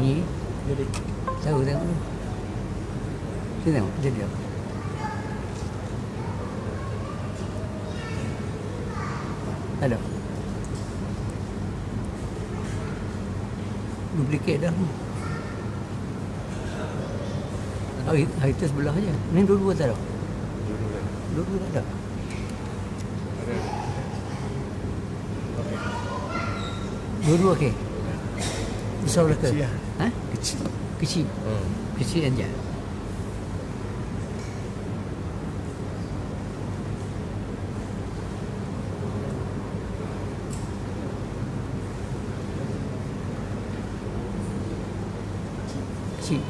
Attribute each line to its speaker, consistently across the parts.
Speaker 1: bunyi.
Speaker 2: Jadi
Speaker 1: Tahu tengok dulu. Sini tengok, jadi apa? Ada. Duplicate dah. Oh, itu sebelah aja. Ni dua-dua tak ada. Dua-dua tak ada. Dua-dua okey. Besar belah ke?
Speaker 2: Kecil lah.
Speaker 1: Ha?
Speaker 2: kecil.
Speaker 1: Kecil. Kecil aja. Kecil.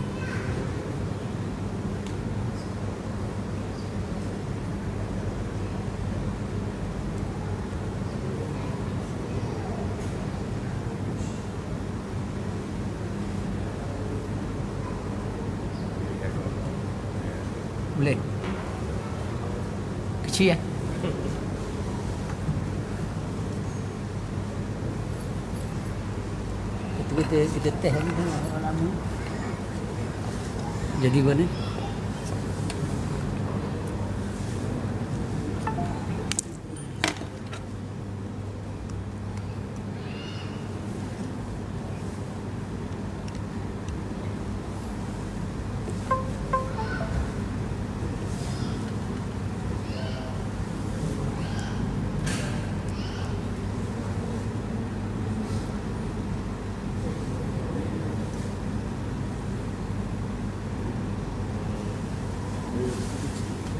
Speaker 1: Boleh. Kecil ya? Kita test lagi kan lama. Jadi mana?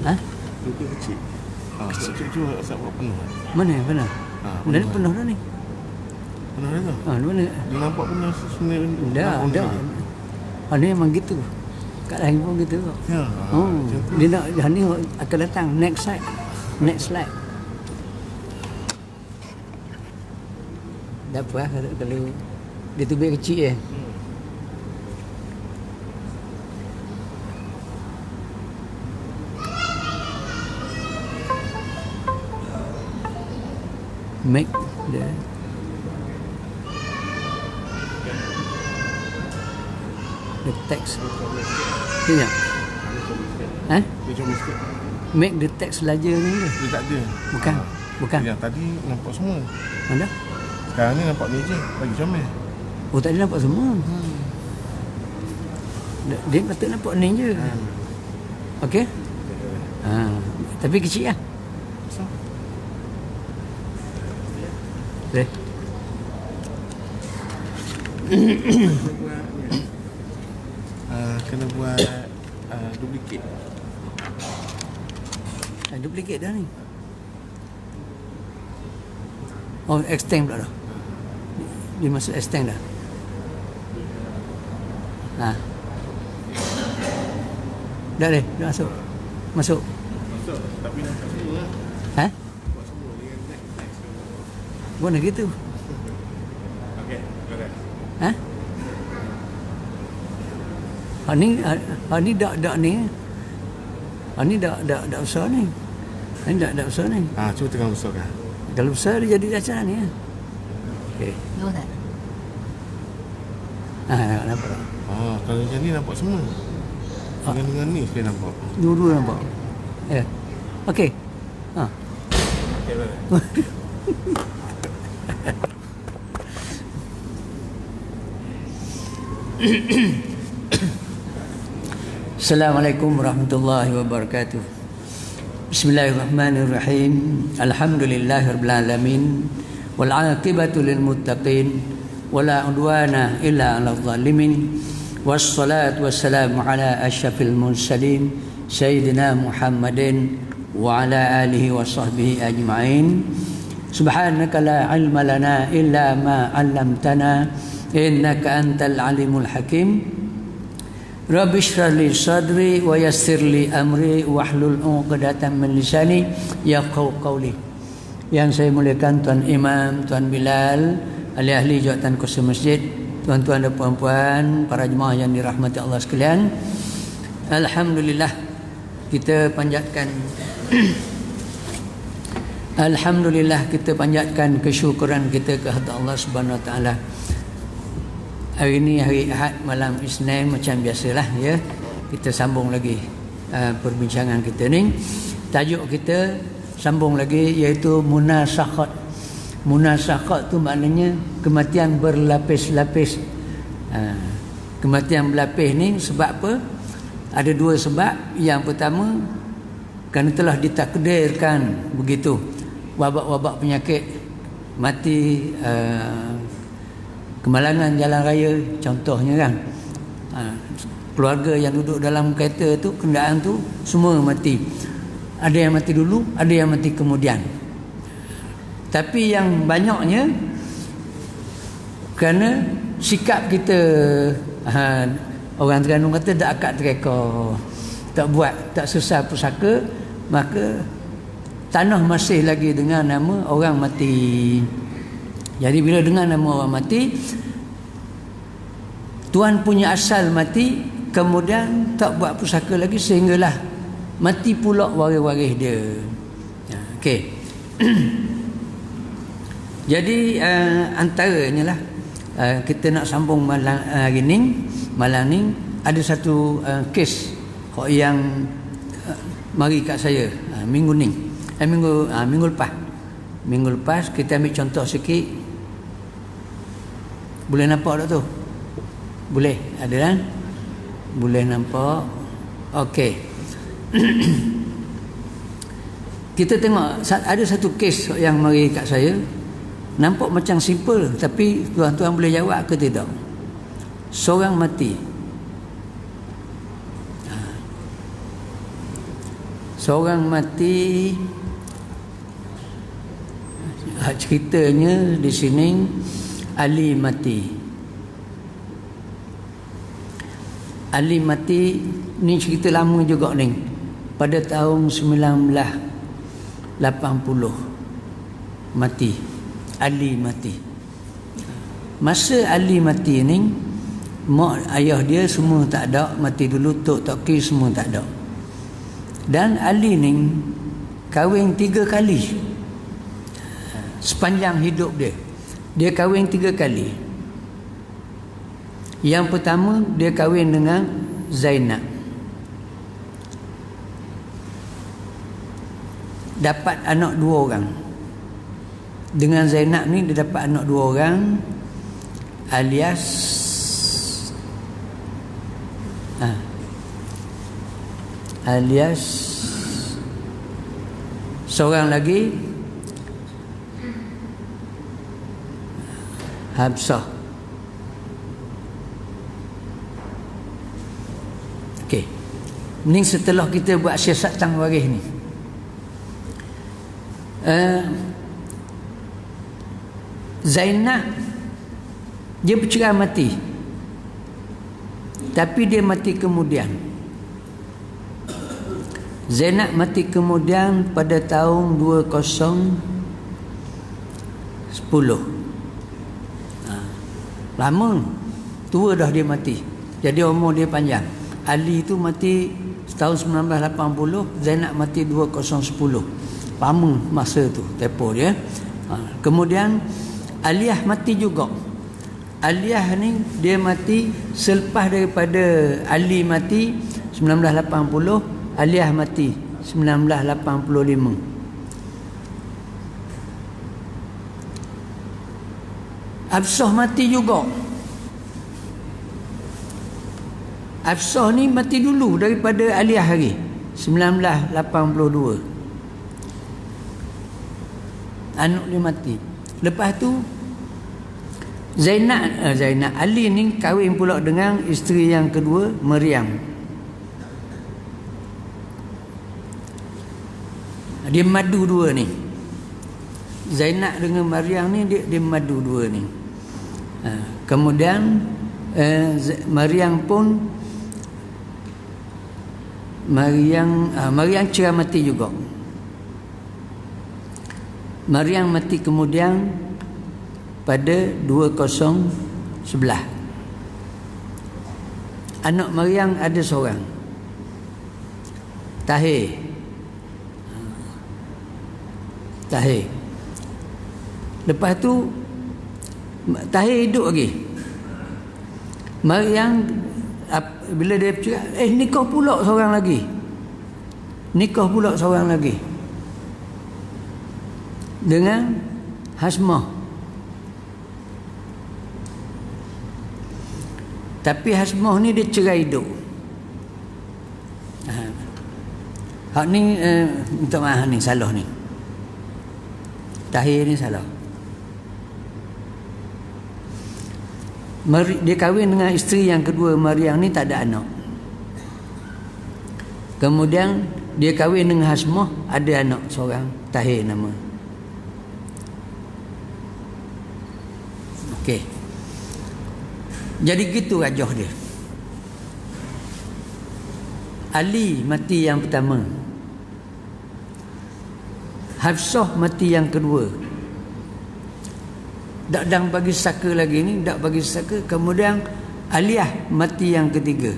Speaker 1: Ha?
Speaker 2: Itu kecil. Kecil tu asap buat penuh.
Speaker 1: Mana yang penuh? Dah ni penuh dah ni.
Speaker 2: Penuh dah tu.
Speaker 1: Mana?
Speaker 2: Dia nampak punya sebenarnya.
Speaker 1: Dah. Ni memang gitu. Kat lain pun gitu.
Speaker 2: Ya.
Speaker 1: Dia nak dah ni akan datang next slide. Tak apa kalau dia tubik kecil je. Make the text. Tengok. Ha?
Speaker 2: Dia cuma sikit.
Speaker 1: Make the text larger ni ke?
Speaker 2: Dia tak ada.
Speaker 1: Bukan.
Speaker 2: Yang tadi nampak semua.
Speaker 1: Mana?
Speaker 2: Sekarang ni nampak ni je. Lagi comel.
Speaker 1: Oh, tadi nampak semua. Dia patut nampak ni je. Okey? Tapi kecil lah. Boleh.
Speaker 2: Kena buat duplicate.
Speaker 1: Duplicate dah ni. Oh, extend pula dah. Dia masuk extend dah. Dah deh, dah masuk. Masuk.
Speaker 2: Tapi nampak semua lah.
Speaker 1: Ha?
Speaker 2: Nampak semua dengan next.
Speaker 1: Mana gitu?
Speaker 2: Okey, boleh.
Speaker 1: Ha? Ni dak ni. Ni dak besar ni. Ni dak besar ni.
Speaker 2: Cuba tengah besarkan.
Speaker 1: Kalau besar dia jadi macam ni. Okey.
Speaker 3: Nampak tak?
Speaker 1: Nampak tak?
Speaker 2: Kalau macam ni nampak semua. Dengan ni saya nampak.
Speaker 1: Dulu nampak. Ya. Okey.
Speaker 2: Okey, boleh.
Speaker 1: Assalamualaikum warahmatullahi wabarakatuh. Bismillahirrahmanirrahim. Alhamdulillahirabbil alamin. Wal 'aqibatu lil muttaqin. Wala udwana illa 'alal zalimin. Wassalatu wassalamu ala asyrafil mursalin sayyidina Muhammadin wa ala alihi wa sahbihi ajma'in. Subhanaka la ilma lana illa ma 'allamtana innaka antal alimul hakim. Rabbi shrah li sadri wa yassir li amri wahlul 'uqdatam min lisani yafqahu qawli. Yang saya muliakan Tuan Imam, Tuan Bilal, ahli-ahli jawatan kursi masjid, tuan-tuan dan puan-puan, para jemaah yang dirahmati Allah sekalian. Alhamdulillah kita panjatkan Alhamdulillah kita panjatkan kesyukuran kita kepada Allah Subhanahu Wa Taala Hari ni hari Ahad, malam Isnin, macam biasalah ya. Kita sambung lagi perbincangan kita ni. Tajuk kita sambung lagi iaitu munasakhat. Munasakhat tu maknanya kematian berlapis-lapis. Kematian berlapis ni sebab apa? Ada dua sebab. Yang pertama, kerana telah ditakdirkan begitu, wabak-wabak penyakit, mati, kemalangan jalan raya contohnya kan, keluarga yang duduk dalam kereta tu, kenderaan tu, semua mati. Ada yang mati dulu, ada yang mati kemudian. Tapi yang banyaknya kerana sikap kita, orang Terengganu kata tak akad tereka, tak buat, tak sesal pusaka, maka tanah masih lagi dengan nama orang mati. Jadi bila dengan nama orang mati, tuan punya asal mati, kemudian tak buat pusaka lagi sehinggalah mati pula waris-waris dia. Okey. Jadi antaranya lah, kita nak sambung malam hari ni, malam ni ada satu kes yang mari kat saya minggu ni, minggu lepas kita ambil contoh sikit. Boleh nampak tak tu? Boleh, ada kan? Boleh nampak. Okey. Kita tengok ada satu kes yang mari kat saya. Nampak macam simple, tapi tuan-tuan boleh jawab ke tidak? Seorang mati. Seorang mati. Ceritanya di sini Ali mati. Ali mati ni cerita lama juga ni. Pada tahun 1980 mati. Ali mati. Masa Ali mati ni, mak ayah dia semua tak ada, mati dulu, tok toki semua tak ada. Dan Ali ni kahwin 3 kali sepanjang hidup dia. Dia kahwin 3 kali. Yang pertama dia kahwin dengan Zainab, dapat anak 2 orang. Dengan Zainab ni dia dapat anak 2 orang, alias seorang lagi Habsah. Okey. Ni setelah kita buat siasatan waris ni. Zainab dia bercerai mati, tapi dia mati kemudian. Zainab mati kemudian pada tahun 2010. Lama, tua dah dia mati. Jadi umur dia panjang. Ali tu mati tahun 1980, Zainab mati 2010. Lama masa tu tempoh dia. Kemudian Aliyah mati juga. Aliyah ni dia mati selepas daripada Ali mati 1980, Aliyah mati 1985. Hafsah mati juga. Hafsah ni mati dulu daripada Aliyah lagi, 1982. Anak dia mati. Lepas tu Zainab Ali ni kahwin pula dengan isteri yang kedua, Maryam. Dia madu dua ni. Zainab dengan Maryam ni dia madu dua ni. Kemudian Maryam pun Maryam cerai mati juga. Maryam mati kemudian pada 2011. Anak Maryam ada seorang, Tahir. Lepas tu Tahir hidup lagi. Maryam bila dia cakap, nikah pula seorang lagi. Nikah pula seorang lagi. Dengan Hasmah. Tapi Hasmah ni dia cerai hidup. Hak ni minta maaf ni, salah ni. Tahir ni salah. Dia kahwin dengan isteri yang kedua, Maryam ni tak ada anak. Kemudian dia kahwin dengan Hasmah, ada anak seorang, Tahir nama. Okey. Jadi gitu rajah dia. Ali mati yang pertama. Hafsah mati yang kedua. Dak bagi saka lagi ni, dak bagi saka. Kemudian Aliyah mati yang ketiga.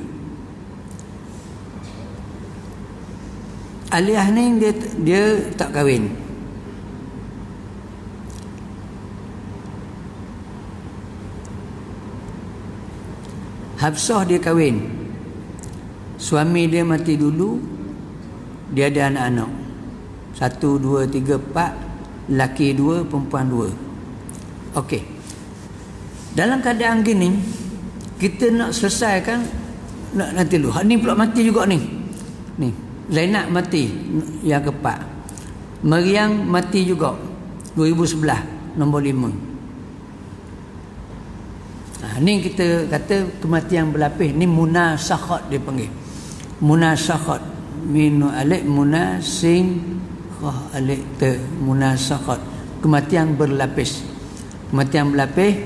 Speaker 1: Aliyah ni dia tak kahwin. Hafsah dia kahwin. Suami dia mati dulu. Dia ada anak-anak. 1, 2, 3, 4. Laki 2, perempuan 2. Okey. Dalam keadaan gini, kita nak selesaikan nanti dulu. Hak ni pula mati juga ni. Ni, Zainab mati yang keempat. Maryam mati juga 2011 nombor 5. Ni kita kata kematian berlapis. Ni munasakhat dia panggil. Munasakhat. Minu alik munasin khah alik te munasakhat. Kematian berlapis. Kematian berlapis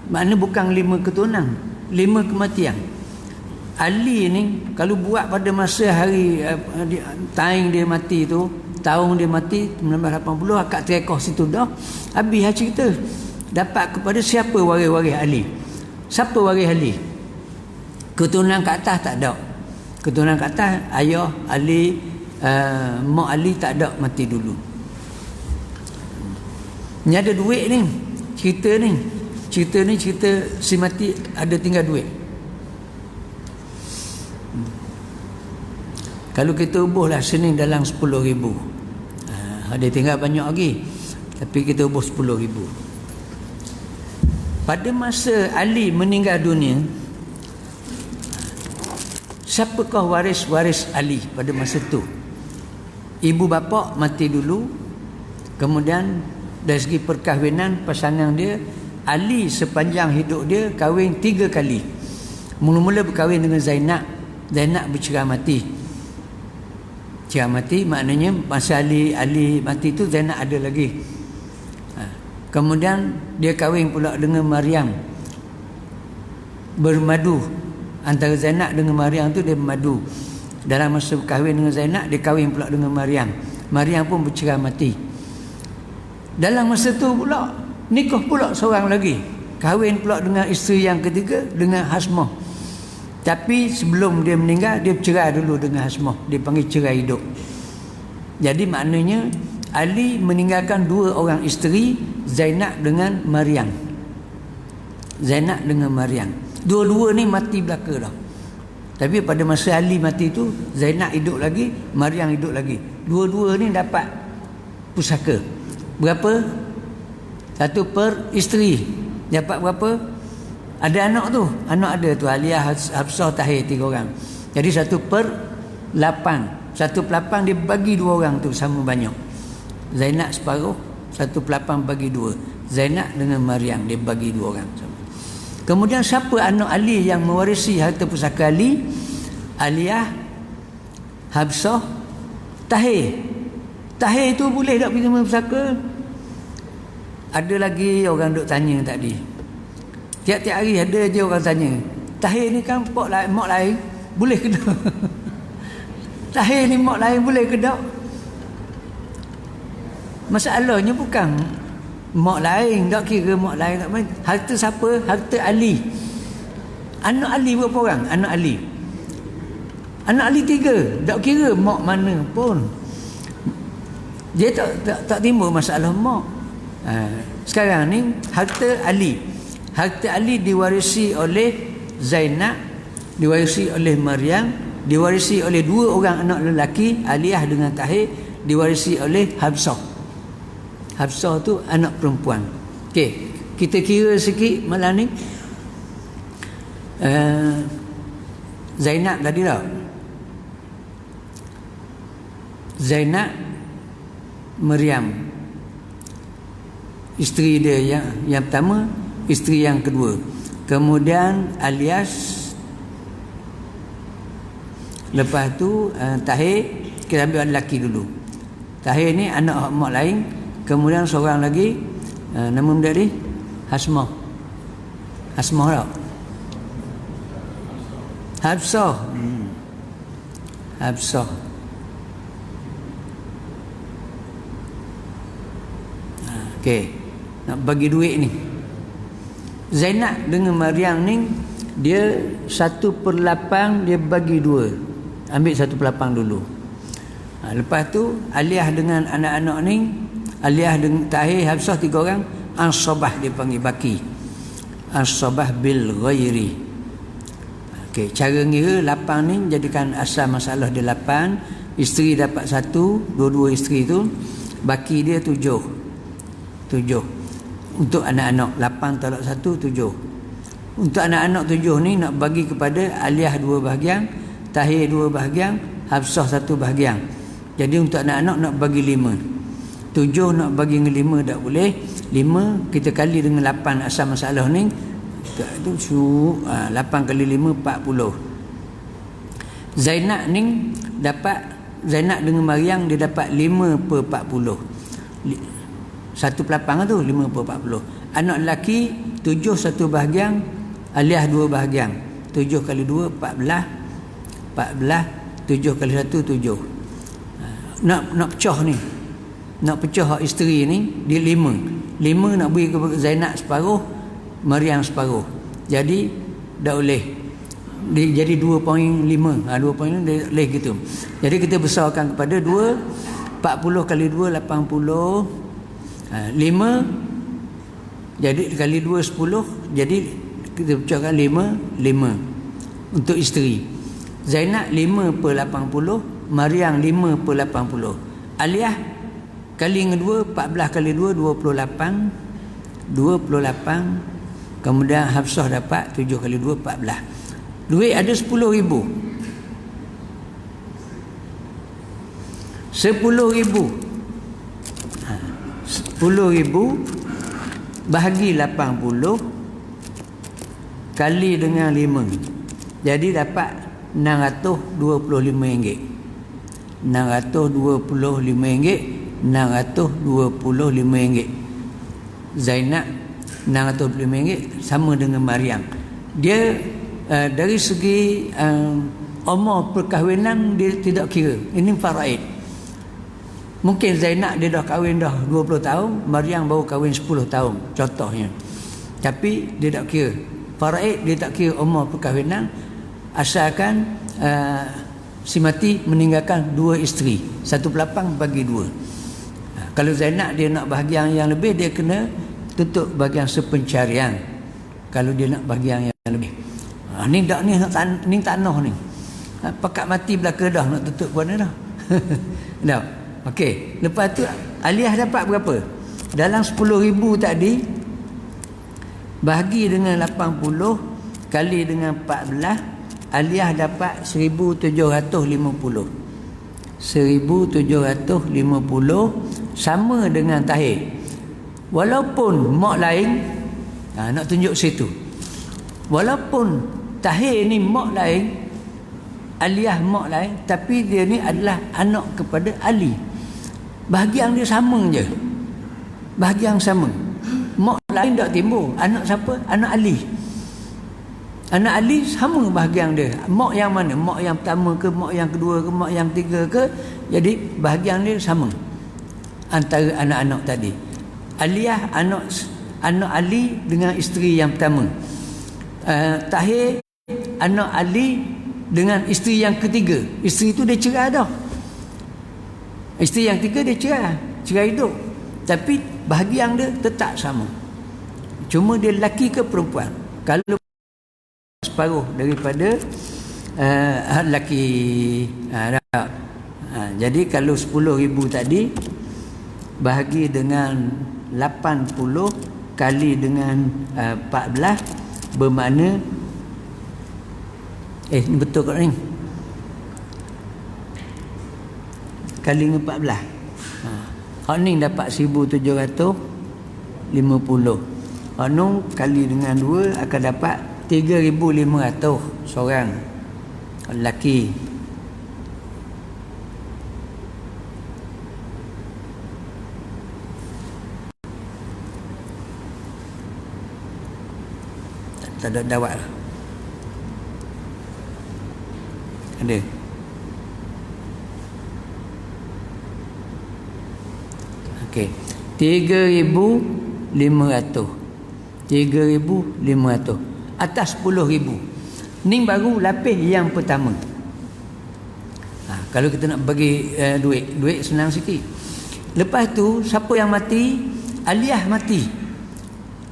Speaker 1: maknanya bukan 5 keturunan, 5 kematian. Ali ni kalau buat pada masa hari tahun dia mati tu, tahun dia mati 1980, akak terekoh situ dah habis cerita. Dapat kepada siapa waris-waris Ali? Siapa waris Ali? Keturunan kat atas tak ada. Keturunan kat atas ayah Ali, mak Ali tak ada, mati dulu. Ni ada duit ni. Cerita ni cerita si mati ada tinggal duit. Kalau kita ubuhlah sini dalam 10,000. Ada tinggal banyak lagi. Tapi kita ubuh 10,000. Pada masa Ali meninggal dunia, siapakah waris-waris Ali pada masa tu? Ibu bapa mati dulu. Kemudian dari segi perkahwinan, pasangan dia Ali sepanjang hidup dia kahwin 3 kali. Mula-mula berkahwin dengan Zainab. Zainab bercerai mati. Cerai mati maknanya masa Ali mati tu Zainab ada lagi. Kemudian dia kahwin pula dengan Maryam. Bermadu. Antara Zainab dengan Maryam tu dia bermadu. Dalam masa berkahwin dengan Zainab, dia kahwin pula dengan Maryam. Maryam pun bercerai mati. Dalam masa tu pula nikah pula seorang lagi. Kahwin pula dengan isteri yang ketiga, dengan Hasmah. Tapi sebelum dia meninggal, dia bercerai dulu dengan Hasmah. Dia panggil cerai hidup. Jadi maknanya Ali meninggalkan 2 orang isteri, Zainab dengan Maryam. Zainab dengan Maryam. Dua-dua ni mati belaka dah. Tapi pada masa Ali mati tu, Zainab hidup lagi, Maryam hidup lagi. Dua-dua ni dapat pusaka. Berapa? 1 per isteri. Dapat berapa? Ada anak tu. Anak ada tu. Aliyah, Hafsah, Tahir, 3 orang. Jadi 1 per 8. 1 per 8 dia bagi 2 orang tu sama banyak. Zainab separuh, 1 per 8 bagi 2. Zainab dengan Maryam dia bagi 2 orang sama. Kemudian siapa anak Ali yang mewarisi harta pusaka Ali? Aliyah, Hafsah, Tahir. Tahir tu boleh tak pergi sama pusaka? Ada lagi orang duk tanya tadi. Tiap-tiap hari ada je orang tanya. Tahir ni kan mak lain, boleh ke tak? Tahir ni mak lain, boleh ke tak? Masalahnya bukan mak lain, tak kira mak lain tak main. Harta siapa? Harta Ali. Anak Ali berapa orang? Anak Ali 3. Tak kira mak mana pun. Dia tak timbul masalah mak. Sekarang ni harta Ali. harta Ali diwarisi oleh Zainab, diwarisi oleh Maryam, diwarisi oleh dua orang anak lelaki, Aliyah dengan Tahir, diwarisi oleh Hafsah. Hafsah tu anak perempuan. Okey, kita kira sikit malam ni. Zainab tadi dah. Zainab, Maryam, isteri dia yang pertama, isteri yang kedua. Kemudian Alias, lepas tu Tahir. Kita ambil lelaki dulu. Tahir ni anak mak lain. Kemudian seorang lagi, nama benda ni Hasmah. Hasmah tak? Hafsah. Hafsah. Okey, nak bagi duit ni. Zainab dengan Maryam ni, dia 1/8 dia bagi 2. Ambil 1/8 dulu. Lepas tu Aliyah dengan anak-anak ni, Aliyah dengan Tahir, Hafsah, 3 orang. Ansabah dia panggil baki. Ansabah bil ghairi. Okey, cara ngira 8 ni jadikan asal masalah dia 8. Isteri dapat 1, dua-dua isteri tu. Baki dia 7. Untuk anak-anak 8 tolak 1, 7. Untuk anak-anak 7 ni nak bagi kepada Aliyah 2 bahagian, Tahir 2 bahagian, Hafsah 1 bahagian. Jadi untuk anak-anak nak bagi 5. 7 nak bagi dengan 5 tak boleh. 5 kita kali dengan 8 asal masalah ni. Itu 8 kali 5 40. Zainab ni dapat, Zainab dengan Maryam dia dapat 5/40. 1/8 tu 5/40. Anak lelaki 7 1 bahagian, Aliyah 2 bahagian. 7 kali 2 14. 7 kali 1 7. Nak pecah ni. Nak pecah hak isteri ni dia 5. 5 nak bagi kepada Zainab separuh, Maryam separuh. Jadi dah boleh. Dia jadi 2.5. 2.5 dia boleh gitu. Jadi kita besarkan kepada 2. 40 kali 2 80. 5 jadi kali 2 10. Jadi kita pecahkan 5 untuk isteri. Zainab 5/80, Maryam 5/80. Aliyah kali dengan 2, 14 kali 2 28. Kemudian Hafsah dapat 7 kali 2 14. Duit ada 10,000. 10,000 bahagi 80 kali dengan 5. Jadi dapat RM625. RM625. Zainab RM625 sama dengan Maryam. Dia dari segi umur perkahwinan dia tidak kira. Ini faraid. Mungkin Zainab dia dah kahwin dah 20 tahun, Maryam baru kahwin 10 tahun contohnya. Tapi dia tak kira. Faraid dia tak kira umur perkahwinan, asalkan si mati meninggalkan 2 isteri. 1/8 bagi 2. Kalau Zainab dia nak bahagian yang lebih, dia kena tutup bahagian sepencarian. Kalau dia nak bahagian yang lebih. Ni dak ni tanah ni. Pakat mati belaka dah nak tutup mana dah. Dah. Okey, lepas tu Aliyah dapat berapa? Dalam 10,000 tadi bahagi dengan 80 kali dengan 14, Aliyah dapat 1,750. 1,750 sama dengan Tahir. Walaupun mak lain, nak tunjuk situ. Walaupun Tahir ni mak lain, Aliyah mak lain, tapi dia ni adalah anak kepada Ali. Bahagian dia sama je. Bahagian sama. Mak lain tak timbul. Anak siapa? Anak Ali. Anak Ali sama bahagian dia. Mak yang mana? Mak yang pertama ke, mak yang kedua ke, mak yang tiga ke. Jadi bahagian dia sama antara anak-anak tadi. Aliyah anak Ali dengan isteri yang pertama. Tahir anak Ali dengan isteri yang ketiga. Isteri itu dia cerai dah. Isteri yang ketiga dia cerai hidup. Tapi bahagian dia tetap sama. Cuma dia lelaki ke perempuan. Kalau separuh daripada lelaki. Jadi kalau 10,000 tadi bahagi dengan 80 kali dengan 14 bermakna ni betul kat ni. Kali dengan 14. Hak ni dapat 1,750. Hak ni kali dengan 2 akan dapat 3,500 seorang lelaki. Tak ada dawat lah. Ada. Okey. 3,500. 3,500. Atas 10,000. Ni baru lapis yang pertama. Kalau kita nak bagi duit senang sikit. Lepas tu siapa yang mati? Aliyah mati.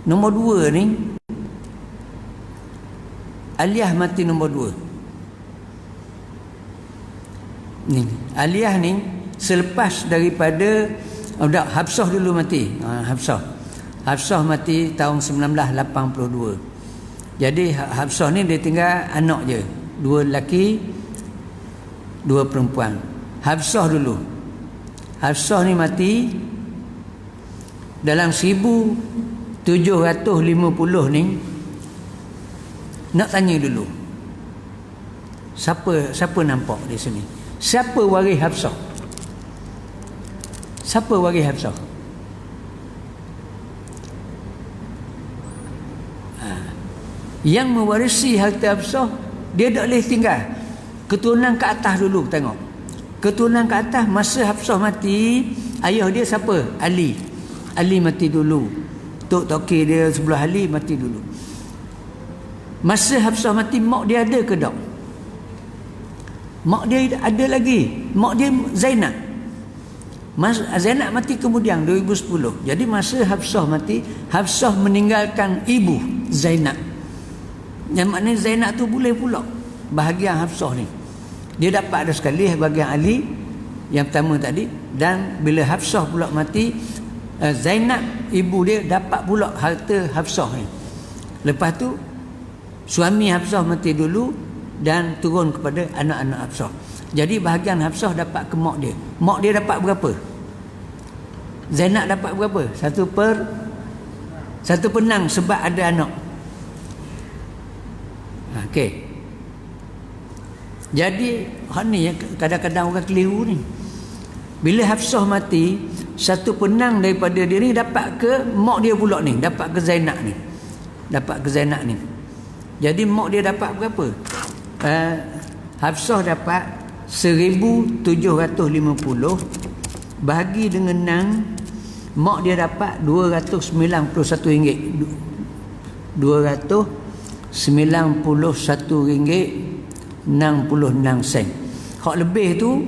Speaker 1: Nombor 2 ni. Aliyah mati nombor 2. Ni, Aliyah ni selepas daripada Hafsah dulu mati. Hafsah mati tahun 1982. Jadi Hafsah ni dia tinggal anak je. 2 lelaki, 2 perempuan. Hafsah dulu. Hafsah ni mati dalam 1750 ni. Nak tanya dulu. Siapa nampak di sini? Siapa waris Hafsah? Siapa waris Hafsah? Yang mewarisi harta Hafsah, dia tak boleh tinggal. Keturunan ke atas dulu tengok. Keturunan ke atas masa Hafsah mati, ayah dia siapa? Ali. Ali mati dulu. Tok Toki dia sebelah Ali mati dulu. Masa Hafsah mati, mak dia ada ke tak? Mak dia ada lagi. Mak dia Zainab. Zainab mati kemudian 2010. Jadi masa Hafsah mati, Hafsah meninggalkan ibu Zainab. Yang maknanya Zainab tu boleh pula bahagian Hafsah ni. Dia dapat ada sekali bahagian Ali yang pertama tadi. Dan bila Hafsah pula mati, Zainab ibu dia dapat pula harta Hafsah ni. Lepas tu suami Hafsah mati dulu dan turun kepada anak-anak Hafsah. Jadi bahagian Hafsah dapat ke mak dia. Mak dia dapat berapa? Zainab dapat berapa? 1/6 sebab ada anak. Okey. Jadi hak ni kadang-kadang orang keliru ni. Bila Hafsah mati, 1/6 daripada dia ni dapat ke mak dia pula ni, dapat ke Zainab ni. Dapat ke Zainab ni. Jadi mak dia dapat berapa? Hafsah dapat 1,750 bahagi dengan 6, mak dia dapat RM291. RM291.66. Hak lebih tu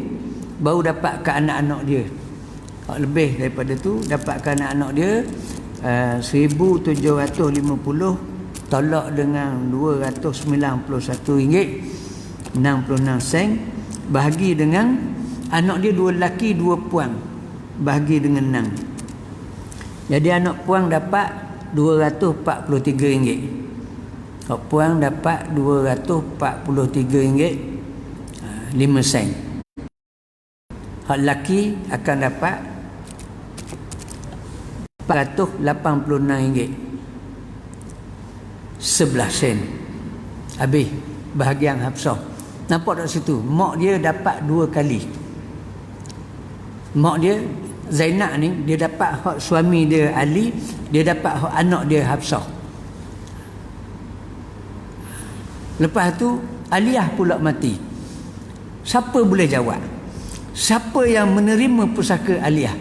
Speaker 1: baru dapat ke anak-anak dia. Hak lebih daripada tu dapat ke anak-anak dia 1,750 tolak dengan RM291.66 bahagi dengan anak dia 2 lelaki 2 puang bahagi dengan 6. Jadi anak puang dapat RM243. Hak puang dapat RM243.5. Hak lelaki akan dapat RM486.11. Habis bahagian Hafsah. Nampak tak situ? Mak dia dapat 2 kali. Mak dia Zainab ni, dia dapat hak suami dia Ali, dia dapat hak anak dia Hafsah. Lepas tu Aliyah pula mati. Siapa boleh jawab? Siapa yang menerima pusaka Aliyah?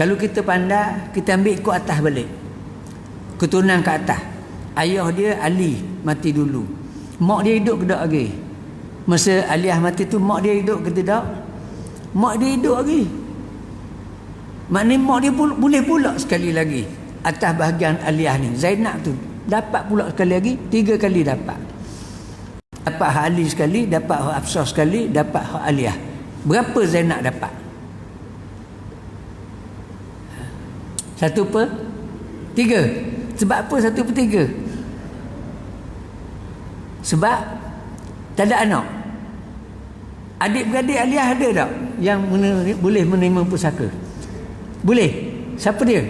Speaker 1: Kalau kita pandai, kita ambil ikut atas balik. Keturunan ke atas. Ayah dia Ali mati dulu. Mak dia hidup ke tak lagi? Masa Aliyah mati tu mak dia hidup ke tidak? Mak dia hidup lagi. Maknanya mak dia boleh pula sekali lagi atas bahagian aliyah ni. Zainab tu dapat pula sekali lagi, 3 kali dapat. Dapat hak Ali sekali, dapat hak Hafsah sekali, dapat hak aliyah. Berapa Zainab dapat? 1/3. Sebab apa 1/3? Sebab tak ada anak. Adik-beradik aliyah ada tak yang boleh menerima pusaka? Boleh. Siapa dia?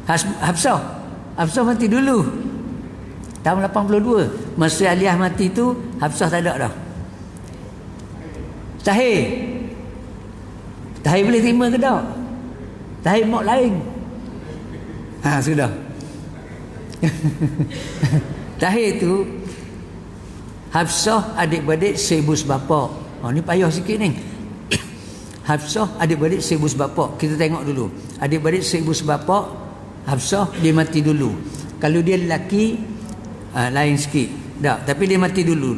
Speaker 1: Hafsah. Hafsah mati dulu tahun 82. Masa aliyah mati tu Hafsah tak ada dah. Tahir boleh terima ke tak? Tahir mak lain. Sudah. Tahir tu Hafsah adik-beradik seibu sebapak. Ni payah sikit ni. Hafsah adik-beradik seibu sebapak. Kita tengok dulu. Adik-beradik seibu sebapak, Hafsah dia mati dulu. Kalau dia lelaki lain sikit. Tak, tapi dia mati dulu.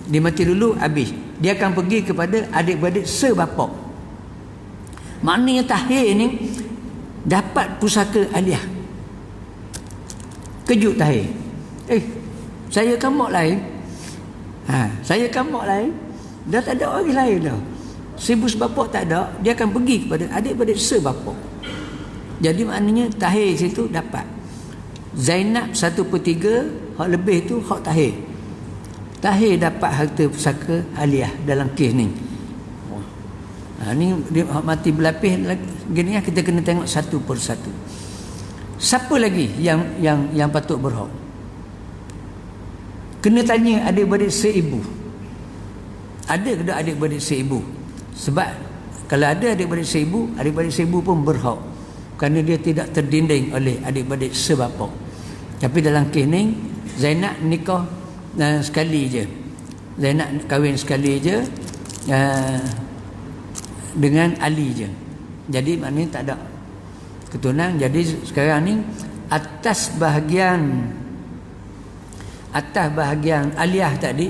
Speaker 1: Dia mati dulu habis. Dia akan pergi kepada adik-beradik sebapak. Maknanya Tahir ni dapat pusaka aliyah. Kejut Tahir. Saya kan mak lain. Saya kan mak lain. Dah tak ada orang lain dah. Seibu sebapak tak ada. Dia akan pergi kepada adik-beradik sebapak. Jadi maknanya Tahir situ dapat. Zainab 1/3, hak lebih tu hak Tahir. Tahir dapat harta pusaka aliyah dalam kes ni. Ni dia mati berlapis gini lah, kita kena tengok satu persatu. Siapa lagi yang patut berhak? Kena tanya adik-beradik seibu. Ada ke tak adik-beradik seibu? Sebab kalau ada adik-beradik seibu pun berhak. Kerana dia tidak terdinding oleh adik-beradik sebapak. Tapi dalam kes ni Zainab nikah sekali je. Zainab kahwin sekali je dengan Ali je. Jadi maknanya tak ada keturunan. Jadi sekarang ni atas bahagian aliyah tadi,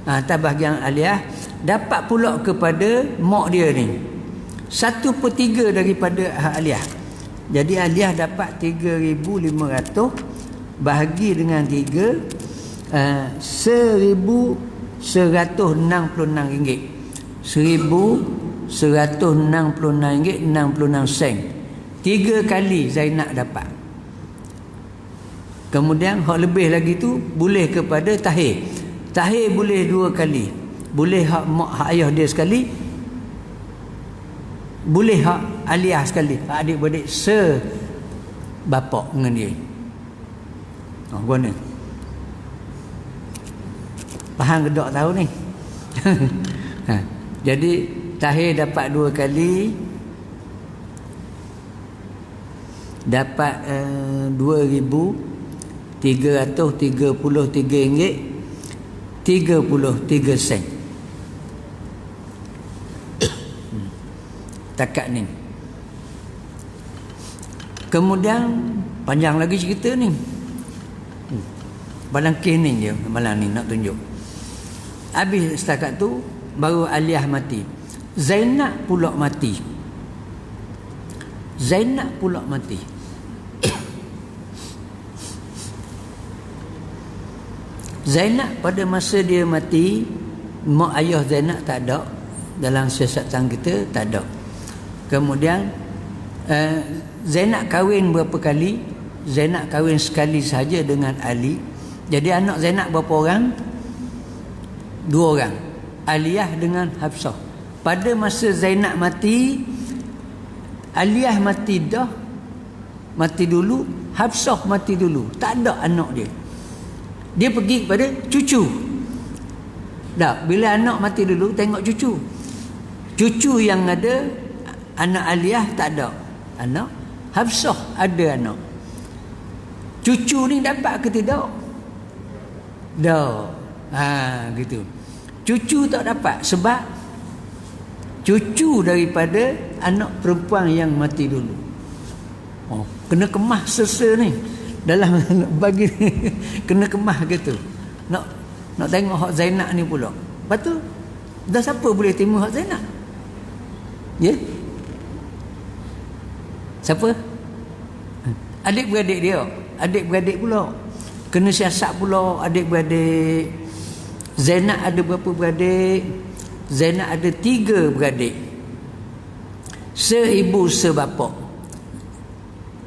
Speaker 1: atas bahagian aliyah dapat pula kepada mak dia ni 1/3 daripada hak aliyah. Jadi aliyah dapat 3,500 bahagi dengan 3, RM1,166. RM1,166.66 3 kali Zainab dapat. Kemudian hak lebih lagi tu boleh kepada Tahir. Tahir boleh 2 kali. Boleh hak mak, hak ayah dia sekali. Boleh hak aliyah sekali. Hak adik-beradik sebapak dengan dia. Guna. Faham ke tak tahu ni? Jadi Tahir dapat 2 kali. Dapat RM2,333.33 takat ni. Kemudian panjang lagi cerita ni. Balang kes ni je malam ni nak tunjuk. Habis setakat tu baru aliyah mati. Zainab pula mati. Zainab pada masa dia mati, mak ayah Zainab tak ada dalam siasatan kita, tak ada. Kemudian Zainab kahwin berapa kali? Zainab kahwin sekali saja dengan Ali. Jadi anak Zainab berapa orang? 2 orang. Aliyah dengan Hafsah. Pada masa Zainab mati, Aliyah mati dah, mati dulu, Hafsah mati dulu. Tak ada anak dia. Dia pergi kepada cucu. Dah, bila anak mati dulu, tengok cucu. Cucu yang ada, anak Aliyah tak ada anak. Hafsah ada anak. Cucu ni dapat ke tidak? Dah. Gitu. Cucu tak dapat sebab cucu daripada anak perempuan yang mati dulu. Kena kemah sesa ni. Dalam bagi kena kemah gitu. Nak tengok hak Zainab ni pula. Lepas tu dah siapa boleh terima hak Zainab? Ya? Siapa? Adik-beradik dia. Adik-beradik pula. Kena siasat pula adik-beradik. Zainab ada berapa beradik? Zainab ada 3 beradik. Seibu sebapa.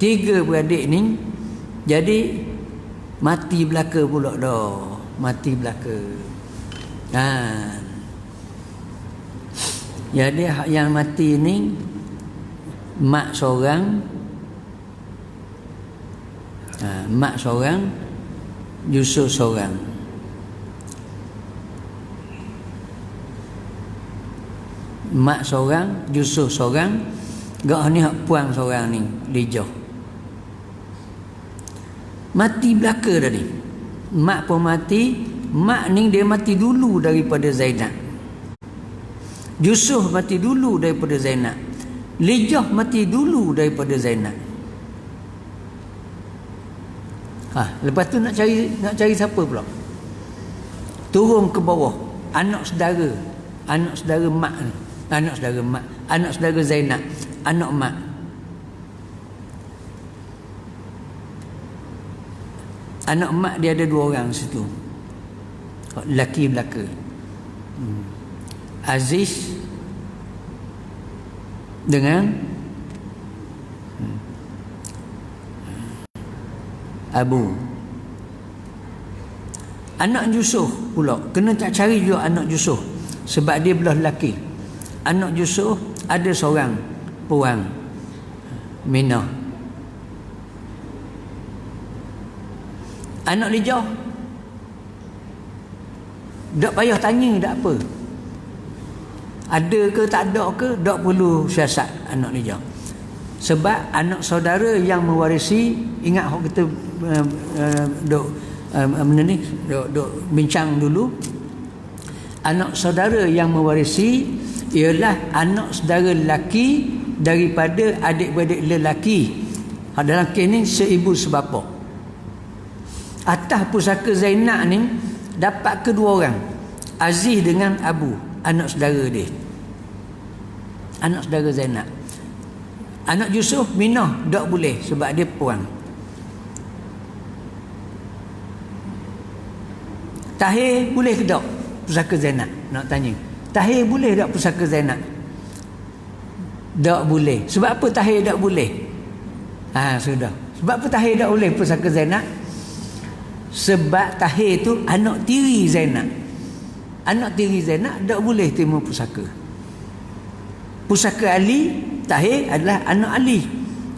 Speaker 1: 3 beradik ni. Jadi mati belaka pula dah. Mati belaka. Jadi yang mati ni mak seorang, mak seorang, Yusuf seorang. Mak seorang, Yusuf seorang, gak ni hak puang seorang ni, Lijah. Mati belaka tadi. Mak pun mati. Mak ni dia mati dulu daripada Zainab. Yusuf mati dulu daripada Zainab. Lijah mati dulu daripada Zainab. Lepas tu nak cari siapa pula? Turun ke bawah. Anak saudara mak ni. Anak saudara Zainab, anak mak. Anak mak dia ada 2 orang situ. Lelaki belaka. Aziz dengan Abu. Anak Yusuf pula kena tak cari juga anak Yusuf, sebab dia belah lelaki. Anak Yusuf ada seorang puang, Minah. Anak Lijah tak payah tanya tak apa. Ada ke tak ada ke, tak perlu siasat anak Lijah. Sebab anak saudara yang mewarisi, ingat kita duk bincang dulu. Anak saudara yang mewarisi ialah anak saudara lelaki daripada adik-beradik lelaki. Dalam kes ni seibu sebapa. Atas pusaka Zainab ni dapat kedua orang, Aziz dengan Abu, anak saudara dia, anak saudara Zainab. Anak Yusuf, Minah tak boleh sebab dia puang. Tahir boleh ke tak pusaka Zainab? Nak tanya, Tahir boleh tak pusaka Zainab? Tak boleh. Sebab apa Tahir tak boleh? Sudah. Sebab apa Tahir tak boleh pusaka Zainab? Sebab Tahir tu anak tiri Zainab. Anak tiri Zainab tak boleh terima pusaka. Pusaka Ali, Tahir adalah anak Ali.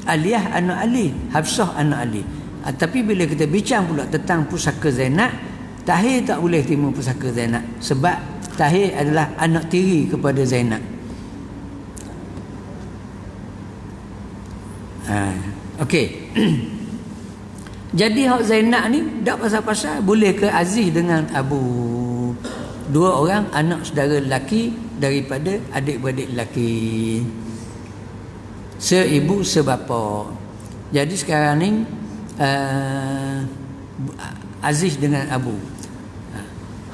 Speaker 1: Aliyah anak Ali, Hafsah anak Ali. Tapi bila kita bincang pula tentang pusaka Zainab, Tahir tak boleh terima pusaka Zainab sebab Tahir adalah anak tiri kepada Zainab. Okey. Jadi hak Zainab ni tak pasal-pasal boleh ke Aziz dengan Abu. 2 orang anak saudara lelaki daripada adik-beradik lelaki. Seibu sebapa. Jadi sekarang ni Aziz dengan Abu.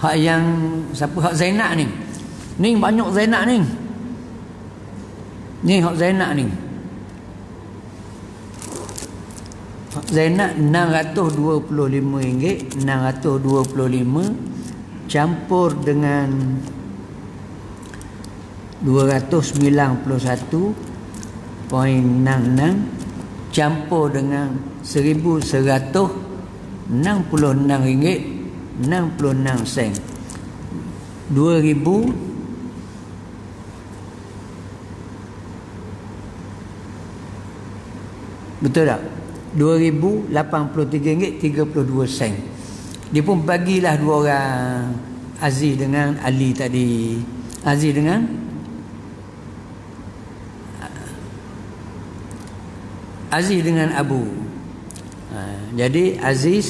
Speaker 1: Hak yang siapa? Hak Zainab ni. Ni banyak Zainab ni. Ni hak Zainab ni. Zainab RM625, 625 campur dengan 291.66 campur dengan RM1,166.66. 2,000 betul tak? RM2,083.32. Dia pun bagilah 2 orang, Aziz dengan Ali tadi. Aziz dengan Abu. Jadi Aziz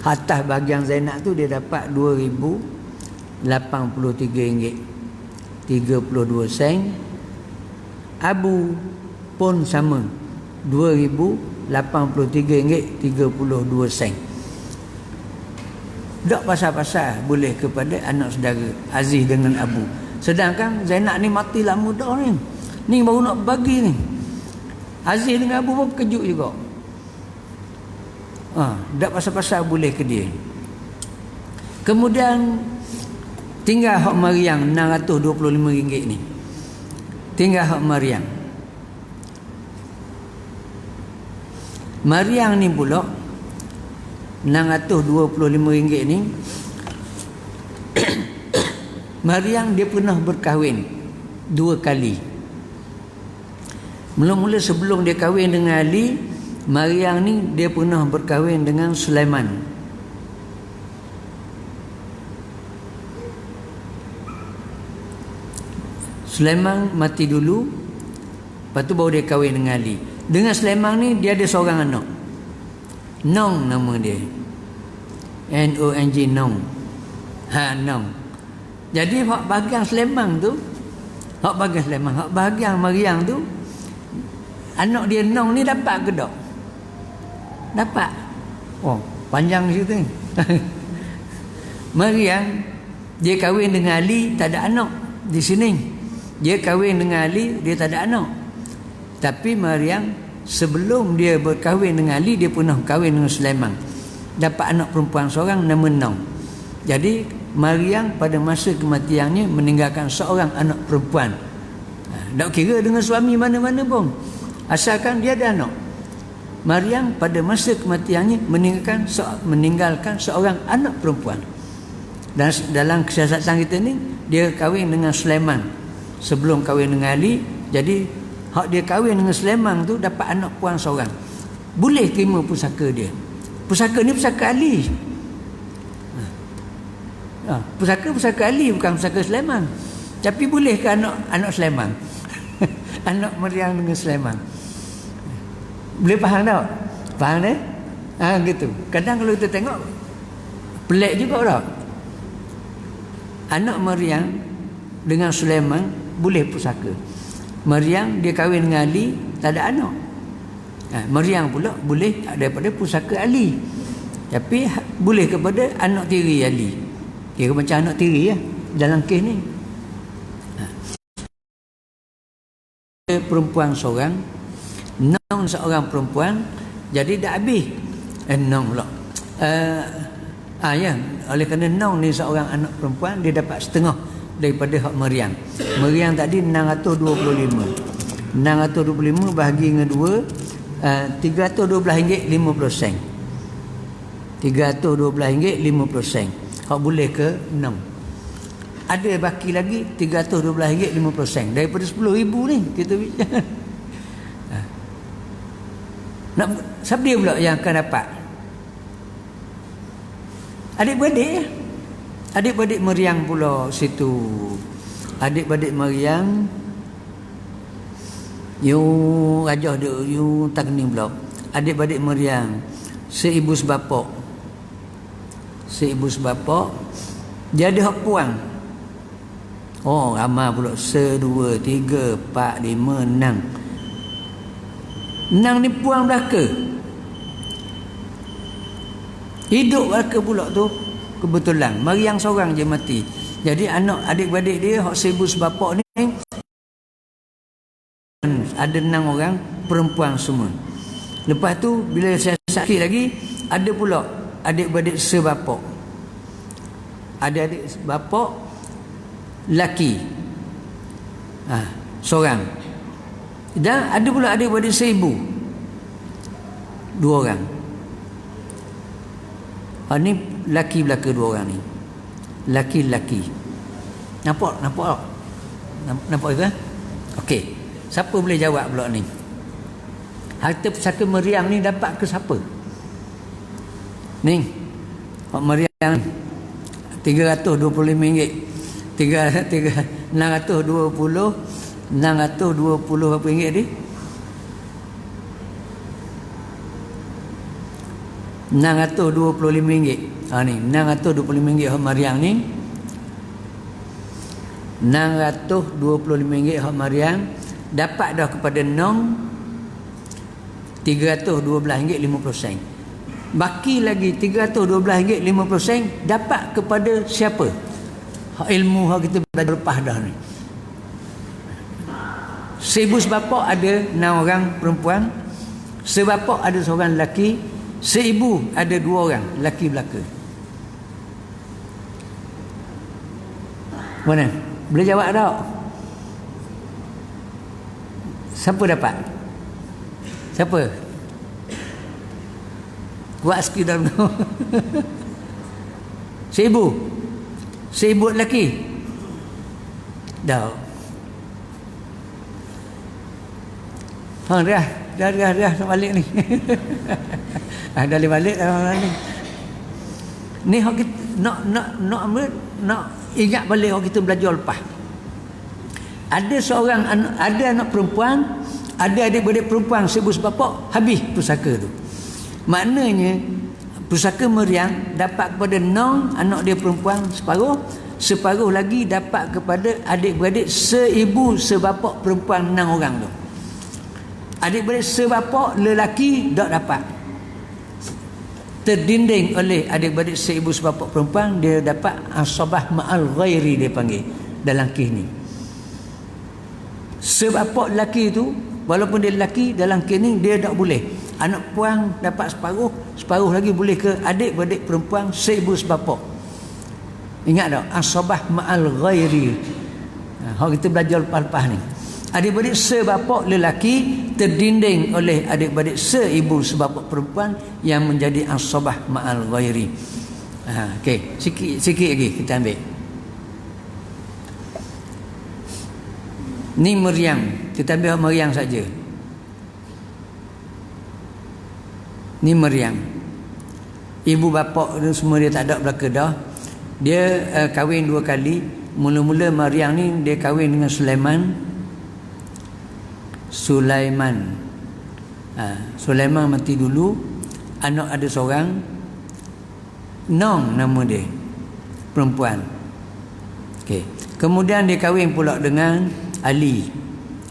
Speaker 1: atas bahagian Zainab tu dia dapat RM2,083.32. Abu pun sama, RM2,083.32. Tak pasal-pasal boleh kepada anak saudara Aziz dengan Abu. Sedangkan Zainab ni mati lama dah ni. Ni baru nak bagi ni. Aziz dengan Abu pun kejut juga. Tak pasal-pasal boleh ke dia. Kemudian tinggal hak Maryam RM625 ni. Tinggal hak Maryam. Maryam ni pula RM625 ni. Maryam dia pernah berkahwin 2 kali. Mula-mula sebelum dia kahwin dengan Ali, Maryam ni dia pernah berkahwin dengan Sulaiman. Sulaiman mati dulu, lepas tu baru dia kahwin dengan Ali. Dengan Sulaiman ni dia ada seorang anak. Nong nama dia. Nong, Nong. Nong. Jadi hak bahagian Sulaiman tu, hak bahagian Maryam tu, anak dia Nong ni dapat ke tak? Dapat. Panjang cerita ni. Maryam dia kahwin dengan Ali, tak ada anak di sini. Dia kahwin dengan Ali, dia tak ada anak. Tapi Maryam sebelum dia berkahwin dengan Ali, dia pernah kahwin dengan Sulaiman. Dapat anak perempuan seorang nama Nong. Jadi Maryam pada masa kematiannya meninggalkan seorang anak perempuan. Tak kira dengan suami mana-mana pun, asalkan dia ada anak. Maryam pada masa kematiannya meninggalkan seorang anak perempuan. Dan dalam kesiasatan kita ni, dia kahwin dengan Sulaiman sebelum kahwin dengan Ali. Jadi hak dia kahwin dengan Sulaiman tu dapat anak puan seorang. Boleh terima pusaka dia. Pusaka ni pusaka Ali. Pusaka Ali, bukan pusaka Sulaiman. Tapi boleh ke anak Sulaiman? Anak Maryam dengan Sulaiman. Boleh faham tak? Faham tak? Gitu. Kadang kalau kita tengok pelik juga tak? Anak Maryam dengan Sulaiman boleh pusaka. Maryam dia kahwin dengan Ali, tak ada anak. Maryam pula boleh daripada pusaka Ali. Tapi boleh kepada anak tiri Ali. Kira macam anak tiri dalam kes ni. Perempuan seorang, Nong seorang perempuan, jadi dah habis. Nong pula. Oleh kerana Nong ni seorang anak perempuan, dia dapat setengah daripada hak Maryam. Maryam tadi 625. 625 bahagi dengan 2, RM312.50. RM312.50. Hak boleh ke 6. Ada baki lagi RM312.50 daripada RM10,000 ni kita bincang. Siapa dia pula yang akan dapat? Adik-beradik Maryam pula situ. Adik-beradik Maryam, you rajah dia, you tak ni pula. Adik-beradik Maryam, seibu sebapak. Dia ada hak puang. Ramai pula. 1, 2, 3, 4, 5, 6. 6 ni puang belaka. Hidup belaka pula tu kebetulan. Maryam seorang je mati. Jadi anak adik-beradik dia hak 1000 sebapak ni ada 6 orang perempuan semua. Lepas tu bila saya sakit lagi, ada pula adik-beradik sebapak. Adik-adik sebapak laki. Seorang. Dan ada pula adik-beradik seibu. 2 orang. Ni laki belaka 2 orang ni. Laki-laki. Nampak tak? Nampak ke? Okey. Siapa boleh jawab pula ni? Harta pusaka Maryam ni dapat ke siapa? Ni. Hak Maryam RM325. 620 berapa ringgit ni? RM625. Ni RM625 hak Maryam ni. RM625 hak Maryam dapat dah kepada Nong RM312.50. Baki lagi RM312.50 dapat kepada siapa? Hak ilmu hak kita belajar lepas dah ni. Seibu sebapa ada 6 orang perempuan, sebapa ada seorang lelaki, seibu ada 2 orang lelaki belaka. Mana? Boleh jawab tak? Siapa dapat? Siapa? Kuat sikit dalam tu. Seibu lelaki. Dah. Dah balik ni. Dah balik ni. Ni hak kita nak ingat balik hak kita belajar lepas. Ada seorang ada anak perempuan, ada adik-beradik perempuan seibu sebapa, habis pusaka tu. Maknanya pusaka meriang dapat kepada Nong, anak dia perempuan separuh lagi dapat kepada adik-beradik seibu sebapa perempuan 6 orang tu. Adik-beradik sebapa lelaki tak dapat. Terdinding oleh adik-beradik seibu sebapa perempuan, dia dapat asabah ma'al ghairi, dia panggil dalam kes ni. Sebapa lelaki tu, walaupun dia lelaki, dalam kes ni dia tak boleh. Anak puan dapat separuh lagi boleh ke adik-beradik perempuan seibu sebapa. Ingat tak? Asabah ma'al ghairi. Hak kita belajar lepas-lepas ni. Adik-beradik sebapa lelaki terdinding oleh adik-beradik seibu sebapa perempuan yang menjadi asabah ma'al ghairi. Okey, sikit lagi kita ambil. Ni meriang. Kita ambil meriang saja. Ni meriang. Ibu bapa tu semua dia tak ada belaka dah. Dia kahwin 2 kali. Mula-mula Maryam ni dia kahwin dengan Sulaiman. Sulaiman mati dulu. Anak ada seorang, Nong nama dia, perempuan. Okey. Kemudian dia kahwin pula dengan Ali.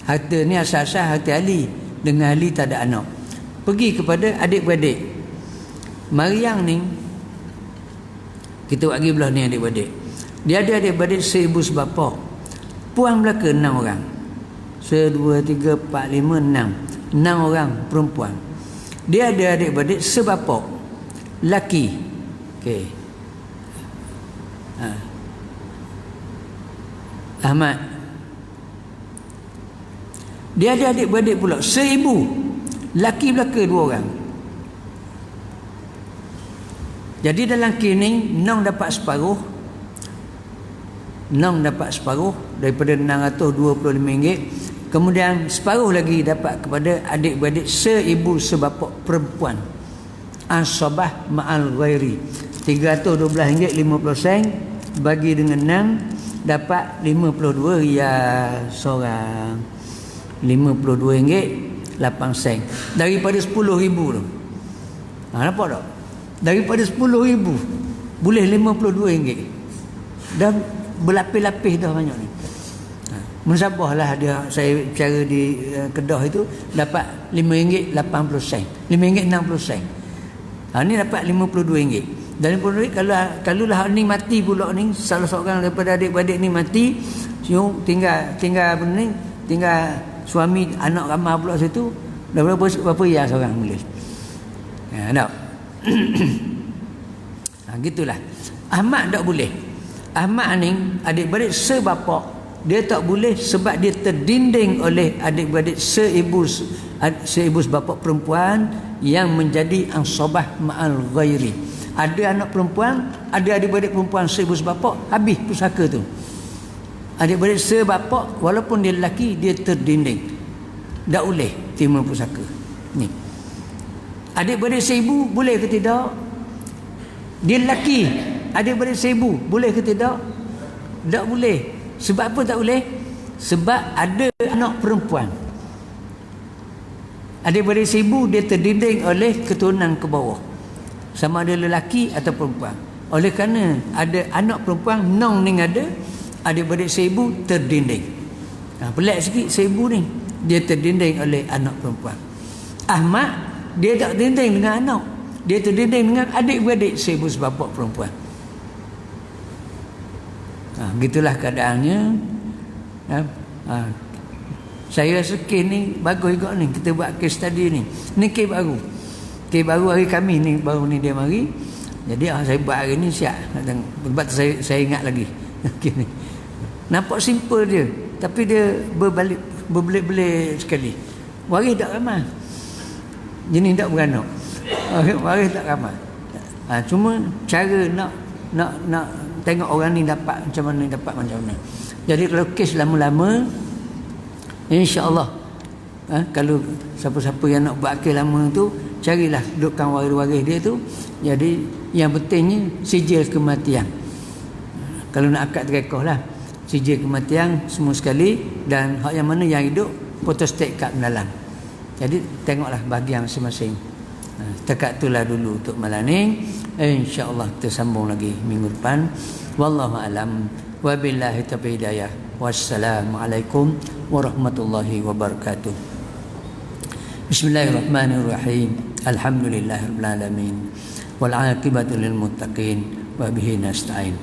Speaker 1: Harta ni asal-asal harta Ali. Dengan Ali tak ada anak. Pergi kepada adik-beradik. Maryam ni, kita buat lagi belah ni adik-beradik. Dia ada adik-beradik seibu sebapa. Puan belaka 6 orang. 1, 2, 3, 4, 5, 6. 6 orang perempuan. Dia ada adik-beradik sebapa. Laki. Okey. Ahmad. Dia ada adik-beradik pula seibu. Laki belaka 2 orang. Jadi dalam kes ni Nong dapat separuh. Daripada RM625. Kemudian separuh lagi dapat kepada adik-beradik seibu sebapa perempuan. Asabah ma'al ghairi. RM312.50 bagi dengan 6 dapat 52 riyal seorang. RM52.08 daripada 10,000 tu. Nampak tak? Daripada 10,000 boleh RM52. Dah berlapis-lapis dah banyak ni. Mensabahlah dia, saya cara di Kedah itu dapat RM5.80. RM5.60. Ni dapat RM52. Dan RM52 kalau lah ni mati pula ni, salah seorang daripada adik-beradik ni mati, tinggal benda ni, tinggal suami anak ramah pula situ, dah berapa ya seorang boleh. Tak? Gitulah. Ahmad tak boleh. Ahmad ni adik-beradik sebapa, dia tak boleh sebab dia terdinding oleh adik-beradik seibu sebapa perempuan yang menjadi ansabah ma'al ghairi. Ada anak perempuan, ada adik-beradik perempuan seibu sebapa, habis pusaka tu. Adik-beradik sebapa walaupun dia lelaki, dia terdinding. Tak boleh terima pusaka. Ni. Adik-beradik seibu boleh ke tidak? Dia lelaki, adik-beradik seibu boleh ke tidak? Tak boleh. Sebab apa tak boleh? Sebab ada anak perempuan. Adik-beradik seibu dia terdinding oleh keturunan ke bawah. Sama ada lelaki atau perempuan. Oleh kerana ada anak perempuan, Nong ni ada, adik-beradik seibu terdinding. Pelik sikit seibu ni. Dia terdinding oleh anak perempuan. Ahmad, dia tak terdinding dengan anak. Dia terdinding dengan adik-beradik seibu sebapa perempuan. Begitulah keadaannya. Saya rasa kes ni bagus juga ni. Kita buat kes tadi ni. Ni kes baru. Kes baru hari kami ni. Baru ni dia mari. Jadi saya buat hari ni siap. Sebab saya ingat lagi. Kes ni. Nampak simple dia. Tapi dia berbelit-belit sekali. Waris tak ramai. Jenis tak beranak. Waris tak ramai. Cuma cara nak tengok orang ni dapat macam mana, dapat macam mana. Jadi kalau kes lama-lama, insya-Allah kalau siapa-siapa yang nak buat kes lama tu, carilah dudukkan waris-waris dia tu. Jadi yang pentingnya sijil kematian. Kalau nak akad rekoh lah, sijil kematian semua sekali, dan hak yang mana yang hidup photostat kad mendalam. Jadi tengoklah bahagian masing-masing. Setakat itulah dulu untuk malam ni. InsyaAllah kita sambung lagi minggu depan. Wallahu alam. Wabillahi taufiq hidayah. Wassalamualaikum warahmatullahi wabarakatuh. Bismillahirrahmanirrahim. Alhamdulillahirabbil alamin. Wal 'aqibatu lil muttaqin wa bihi nasta'in.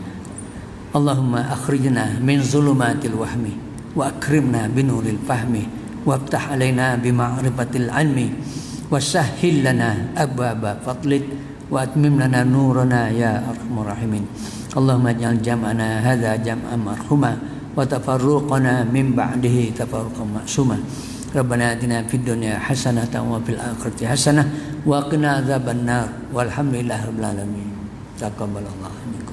Speaker 1: Allahumma akhrijna min zulumatil wahmi wa akrimna binuril fahmi waftah alaina bima'rifatil ilmi wasahhil lana abwaba fadlik wa atmim lana nurana ya arhamar rahimin. Allahumma ij'al jam'ana hadza jam'an marhuma wa tafarruqana min ba'dihi tafarruqan ma'suma. Rabbana atina fid dunya hasanatan wa fil akhirati hasanah wa qina adzabannar walhamdulillahirabbil alamin. Taqabbalallahu